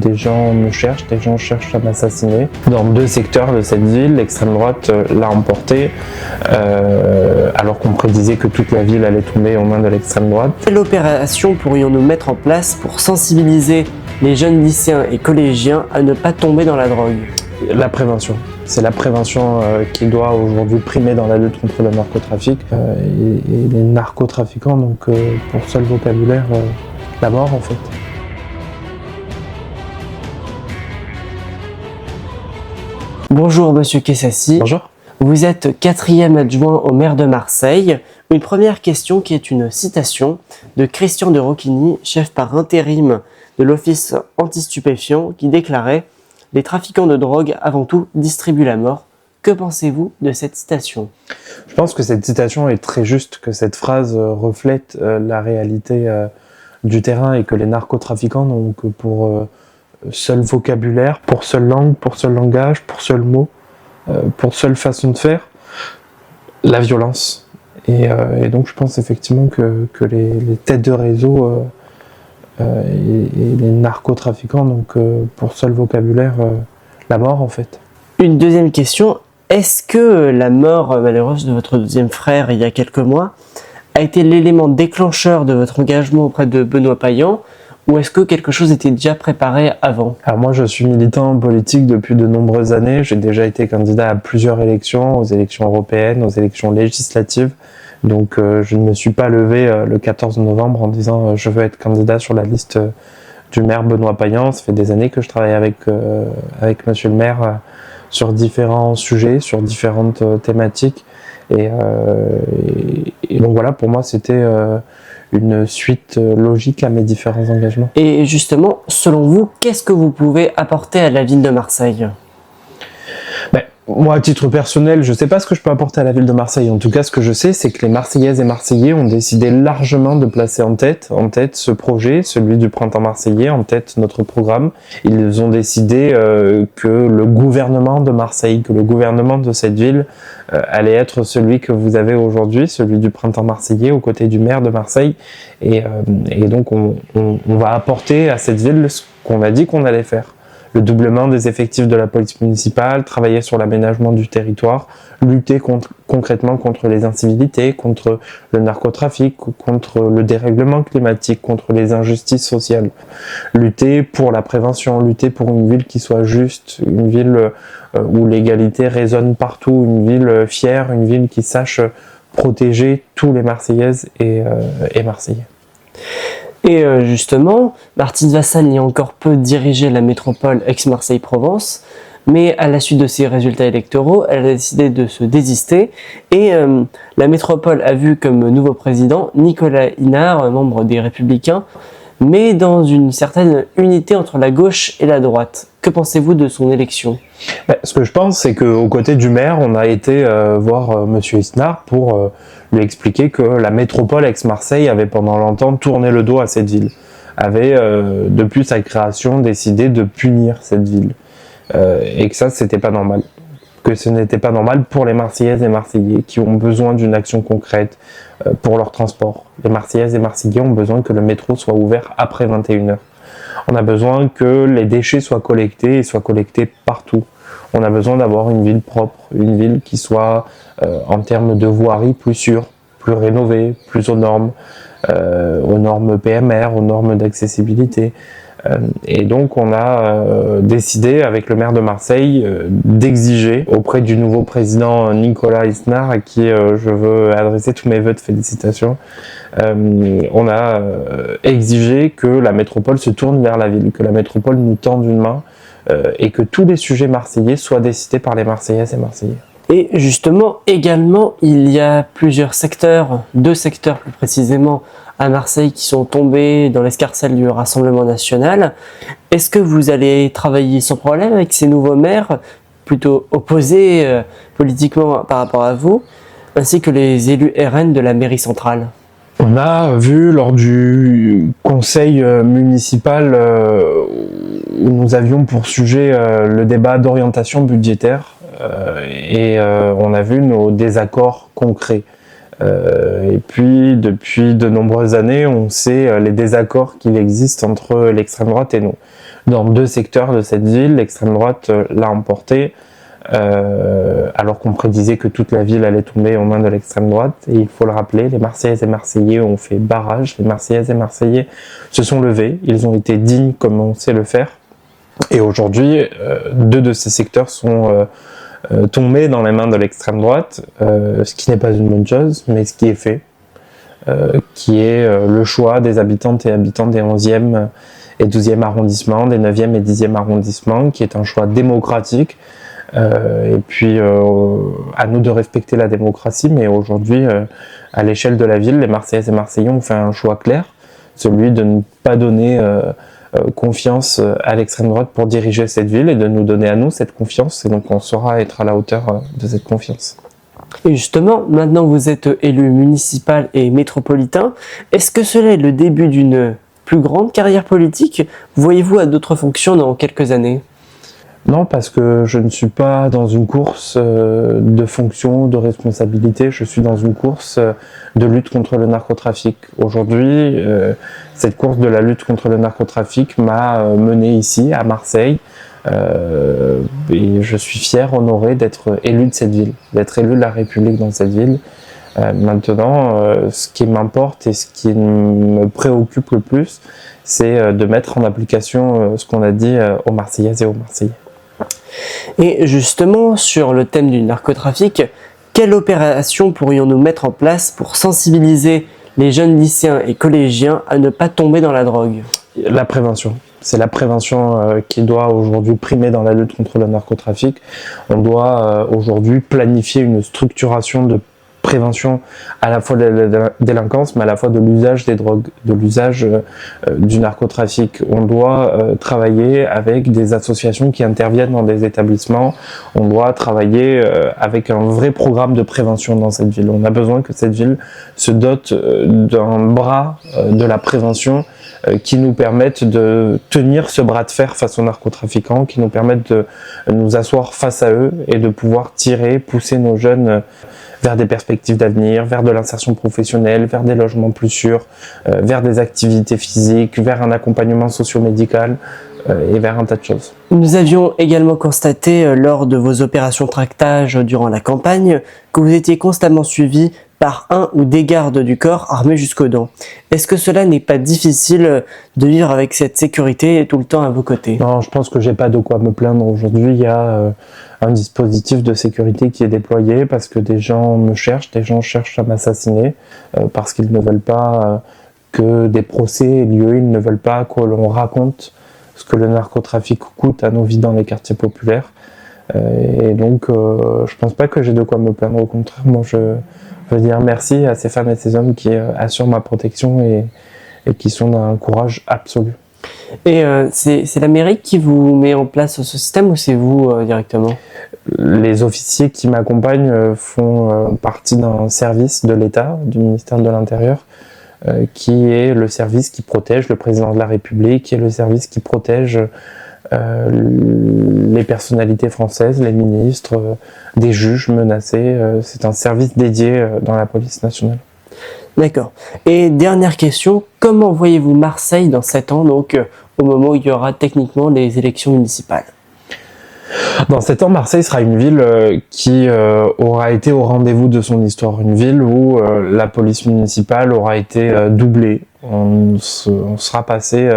Des gens me cherchent, des gens cherchent à m'assassiner. Dans 2 secteurs de cette ville, l'extrême droite l'a emporté, alors qu'on prédisait que toute la ville allait tomber aux mains de l'extrême droite. Quelle opération pourrions-nous mettre en place pour sensibiliser les jeunes lycéens et collégiens à ne pas tomber dans la drogue? La prévention. C'est la prévention qui doit aujourd'hui primer dans la lutte contre le narcotrafic. Et les narcotrafiquants, donc pour seul vocabulaire, la mort en fait. Bonjour Monsieur Kessassi. Bonjour. Vous êtes 4e adjoint au maire de Marseille. Une première question qui est une citation de Christian de Rocchigny, chef par intérim de l'Office anti-stupéfiants, qui déclarait « Les trafiquants de drogue, avant tout, distribuent la mort ». Que pensez-vous de cette citation? Je pense que cette citation est très juste, que cette phrase reflète la réalité du terrain et que les narcotrafiquants n'ont que pour seul vocabulaire, pour seule langue, pour seul langage, pour seul mot, pour seule façon de faire, la violence. Et donc je pense effectivement que les têtes de réseau et les narcotrafiquants, donc pour seul vocabulaire, la mort en fait. Une deuxième question, est-ce que la mort malheureuse de votre deuxième frère il y a quelques mois a été l'élément déclencheur de votre engagement auprès de Benoît Payan, ou est-ce que quelque chose était déjà préparé avant? Alors moi je suis militant politique depuis de nombreuses années, j'ai déjà été candidat à plusieurs élections, aux élections européennes, aux élections législatives, donc je ne me suis pas levé le 14 novembre en disant je veux être candidat sur la liste du maire Benoît Payan. Ça fait des années que je travaille avec monsieur le maire sur différents sujets, sur différentes thématiques, et donc voilà, pour moi c'était une suite logique à mes différents engagements. Et justement, selon vous, qu'est-ce que vous pouvez apporter à la ville de Marseille? Moi, à titre personnel, je ne sais pas ce que je peux apporter à la ville de Marseille. En tout cas, ce que je sais, c'est que les Marseillaises et Marseillais ont décidé largement de placer en tête ce projet, celui du Printemps Marseillais, en tête notre programme. Ils ont décidé que le gouvernement de Marseille, que le gouvernement de cette ville allait être celui que vous avez aujourd'hui, celui du Printemps Marseillais, aux côtés du maire de Marseille. Et donc, on va apporter à cette ville ce qu'on a dit qu'on allait faire. Le doublement des effectifs de la police municipale, travailler sur l'aménagement du territoire, lutter concrètement contre les incivilités, contre le narcotrafic, contre le dérèglement climatique, contre les injustices sociales. Lutter pour la prévention, lutter pour une ville qui soit juste, une ville où l'égalité résonne partout, une ville fière, une ville qui sache protéger tous les Marseillaises et Marseillais. Et justement, Martine Vassal y a encore peu dirigé la métropole Aix-Marseille-Provence, mais à la suite de ces résultats électoraux, elle a décidé de se désister et la métropole a vu comme nouveau président Nicolas Hinard, membre des Républicains, mais dans une certaine unité entre la gauche et la droite. Que pensez-vous de son élection? Ce que je pense, c'est qu'aux côtés du maire, on a été voir Monsieur Hisnard pour lui expliquer que la métropole Aix-Marseille avait pendant longtemps tourné le dos à cette ville, avait depuis sa création décidé de punir cette ville, et que ça c'était pas normal, que ce n'était pas normal pour les Marseillaises et Marseillais qui ont besoin d'une action concrète pour leur transport. Les Marseillaises et Marseillais ont besoin que le métro soit ouvert après 21h. On a besoin que les déchets soient collectés et soient collectés partout. On a besoin d'avoir une ville propre, une ville qui soit en termes de voirie plus sûre, plus rénovée, plus aux normes PMR, aux normes d'accessibilité. Et donc on a décidé avec le maire de Marseille d'exiger auprès du nouveau président Nicolas Hisnard, à qui je veux adresser tous mes vœux de félicitations, on a exigé que la métropole se tourne vers la ville, que la métropole nous tende une main et que tous les sujets marseillais soient décidés par les Marseillaises et Marseillais. Et justement, également, il y a plusieurs secteurs, 2 secteurs plus précisément, à Marseille qui sont tombés dans l'escarcelle du Rassemblement national. Est-ce que vous allez travailler sans problème avec ces nouveaux maires, plutôt opposés politiquement par rapport à vous, ainsi que les élus RN de la mairie centrale? On a vu lors du conseil municipal où nous avions pour sujet le débat d'orientation budgétaire et on a vu nos désaccords concrets. Et puis depuis de nombreuses années, on sait les désaccords qu'il existe entre l'extrême droite et nous. dans 2 secteurs de cette ville. L'extrême droite l'a emporté, alors qu'on prédisait que toute la ville allait tomber aux mains de l'extrême droite. Et il faut le rappeler, les Marseillaises et Marseillais ont fait barrage. Les Marseillaises et Marseillais se sont levés. Ils ont été dignes comme on sait le faire. Et aujourd'hui, 2 de ces secteurs sont tombés dans les mains de l'extrême droite, ce qui n'est pas une bonne chose, mais ce qui est fait, qui est le choix des habitantes et habitants des 11e et 12e arrondissements, des 9e et 10e arrondissements, qui est un choix démocratique. Et puis, à nous de respecter la démocratie, mais aujourd'hui, à l'échelle de la ville, les Marseillaises et Marseillais ont fait un choix clair, celui de ne pas donner confiance à l'extrême droite pour diriger cette ville et de nous donner à nous cette confiance, et donc on saura être à la hauteur de cette confiance. Et justement, maintenant que vous êtes élu municipal et métropolitain, est-ce que cela est le début d'une plus grande carrière politique? Voyez-vous à d'autres fonctions dans quelques années? Non, parce que je ne suis pas dans une course de fonction, de responsabilité, je suis dans une course de lutte contre le narcotrafic. Aujourd'hui, cette course de la lutte contre le narcotrafic m'a mené ici, à Marseille, et je suis fier, honoré d'être élu de cette ville, d'être élu de la République dans cette ville. Maintenant, ce qui m'importe et ce qui me préoccupe le plus, c'est de mettre en application ce qu'on a dit aux Marseillaises et aux Marseillais. Et justement, sur le thème du narcotrafic, quelle opération pourrions-nous mettre en place pour sensibiliser les jeunes lycéens et collégiens à ne pas tomber dans la drogue? La prévention. C'est la prévention qui doit aujourd'hui primer dans la lutte contre le narcotrafic. On doit aujourd'hui planifier une structuration de prévention à la fois de la délinquance, mais à la fois de l'usage des drogues, de l'usage du narcotrafic. On doit travailler avec des associations qui interviennent dans des établissements. On doit travailler avec un vrai programme de prévention dans cette ville. On a besoin que cette ville se dote d'un bras de la prévention qui nous permettent de tenir ce bras de fer face aux narcotrafiquants, qui nous permettent de nous asseoir face à eux et de pouvoir tirer, pousser nos jeunes vers des perspectives d'avenir, vers de l'insertion professionnelle, vers des logements plus sûrs, vers des activités physiques, vers un accompagnement socio-médical et vers un tas de choses. Nous avions également constaté lors de vos opérations tractage durant la campagne que vous étiez constamment suivi par un ou des gardes du corps armés jusqu'aux dents. Est-ce que cela n'est pas difficile de vivre avec cette sécurité tout le temps à vos côtés? Non, je pense que j'ai pas de quoi me plaindre. Aujourd'hui, il y a un dispositif de sécurité qui est déployé parce que des gens me cherchent, des gens cherchent à m'assassiner parce qu'ils ne veulent pas que des procès aient lieu, ils ne veulent pas que l'on raconte ce que le narcotrafic coûte à nos vies dans les quartiers populaires. Et donc, je pense pas que j'ai de quoi me plaindre. Au contraire, moi, je veux dire merci à ces femmes et ces hommes qui assurent ma protection et qui sont d'un courage absolu. Et c'est la mairie qui vous met en place ce système ou c'est vous directement? Les officiers qui m'accompagnent font partie d'un service de l'État, du ministère de l'Intérieur, qui est le service qui protège le président de la République, qui est le service qui protège les personnalités françaises, les ministres, des juges menacés. C'est un service dédié dans la police nationale. D'accord. Et dernière question, comment voyez-vous Marseille dans 7 ans, donc au moment où il y aura techniquement les élections municipales? Dans 7 ans, Marseille sera une ville qui aura été au rendez-vous de son histoire. Une ville où la police municipale aura été doublée. On sera passé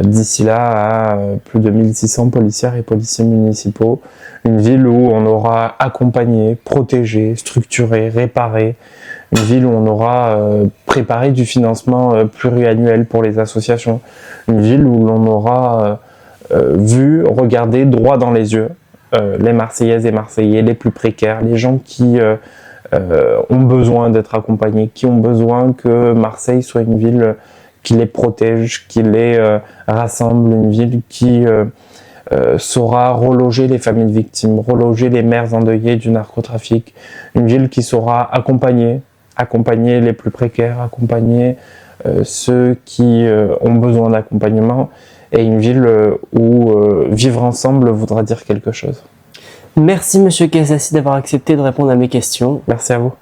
d'ici là à plus de 1600 policières et policiers municipaux. Une ville où on aura accompagné, protégé, structuré, réparé. Une ville où on aura préparé du financement pluriannuel pour les associations. Une ville où l'on aura vu, regardé droit dans les yeux les Marseillaises et Marseillais, les plus précaires, les gens qui ont besoin d'être accompagnés, qui ont besoin que Marseille soit une ville qui les protège, qui les rassemble, une ville qui saura reloger les familles victimes, reloger les mères endeuillées du narcotrafic, une ville qui saura accompagner les plus précaires, accompagner ceux qui ont besoin d'accompagnement, et une ville où vivre ensemble voudra dire quelque chose. Merci Monsieur Casassi d'avoir accepté de répondre à mes questions. Merci à vous.